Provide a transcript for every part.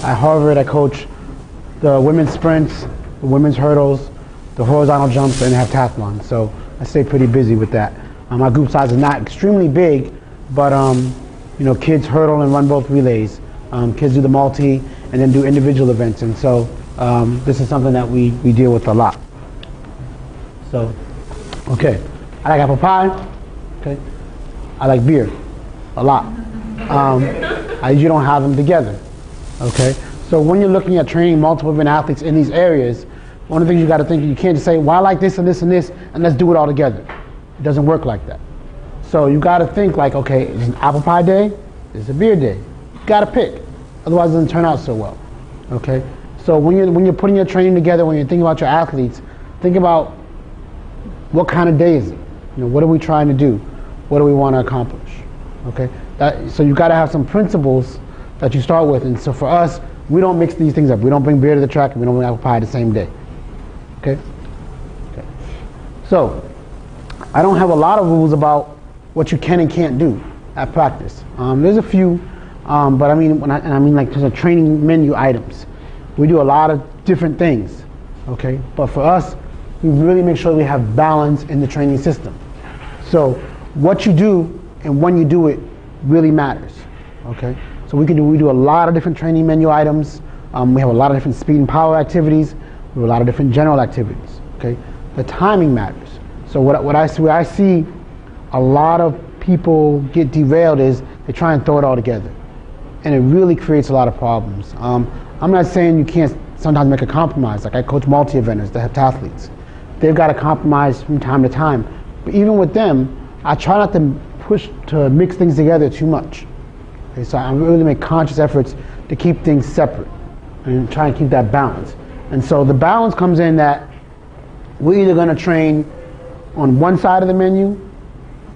At Harvard, I coach the women's sprints, the women's hurdles, the horizontal jumps, and heptathlon. So I stay pretty busy with that. My group size is not extremely big, but kids hurdle and run both relays. Kids do the multi and then do individual events, and so this is something that we deal with a lot. So, okay, I like apple pie. Okay, I like beer a lot. I usually don't have them together. Okay, so when you're looking at training multiple different athletes in these areas, one of the things you got to think, you can't just say, well, I like this and this and this, and let's do it all together. It doesn't work like that. So you got to think like, okay, it's an apple pie day, it's a beer day. You got to pick, otherwise it doesn't turn out so well. Okay, so when you're putting your training together, when you're thinking about your athletes, think about what kind of day is it. What are we trying to do? What do we want to accomplish? Okay, so you got to have some principles that you start with. And so for us, we don't mix these things up. We don't bring beer to the track, and we don't bring apple pie the same day. Okay. So I don't have a lot of rules about what you can and can't do at practice. There's a few, but I mean like just training menu items. We do a lot of different things. Okay, but for us, we really make sure we have balance in the training system. So what you do and when you do it really matters. Okay, so we do a lot of different training menu items. We have a lot of different speed and power activities. We have a lot of different general activities. Okay, the timing matters. So what I see a lot of people get derailed is they try and throw it all together, and it really creates a lot of problems. I'm not saying you can't sometimes make a compromise. Like I coach multi-eventers, the heptathletes. They've got to compromise from time to time. But even with them, I try not to push to mix things together too much. Okay, so I really make conscious efforts to keep things separate and try and keep that balance. And so the balance comes in that we're either going to train on one side of the menu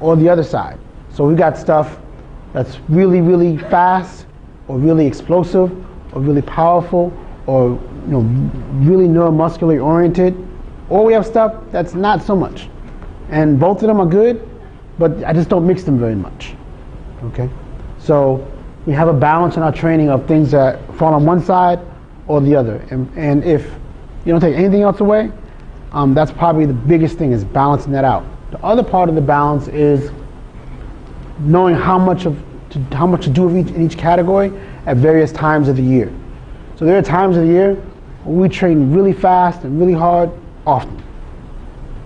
or the other side. So we got stuff that's really, really fast or really explosive or really powerful or really neuromuscularly oriented, or we have stuff that's not so much. And both of them are good, but I just don't mix them very much. Okay? So we have a balance in our training of things that fall on one side or the other. And if you don't take anything else away, that's probably the biggest thing, is balancing that out. The other part of the balance is knowing how much to do in each category at various times of the year. So there are times of the year when we train really fast and really hard often.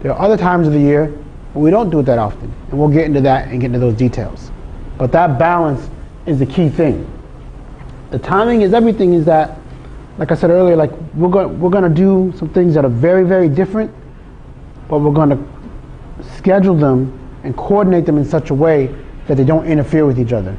There are other times of the year when we don't do it that often, and we'll get into that and get into those details. But that balance is the key thing. The timing is everything. Is that, like I said earlier, like we're going to do some things that are very, very different, but we're going to schedule them and coordinate them in such a way that they don't interfere with each other.